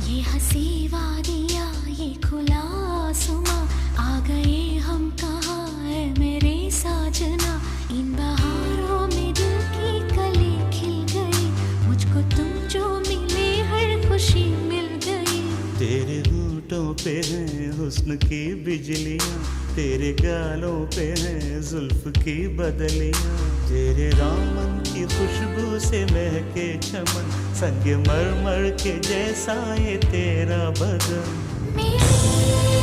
ये हंसी वादियाँ ये खुला आसमां, आ गए हम कहाँ है मेरे साजना। इन बहारों में दिल की कली खिल गई, मुझको तुम जो मिले हर खुशी मिल गई। तेरे होठों पे हैं हुस्न की बिजलियाँ, तेरे गालों पे हैं जुल्फ की बदलियाँ। तेरे दामन की खुशबू से महके चमन, संग मरमर के जैसा ये तेरा बदन। मेरे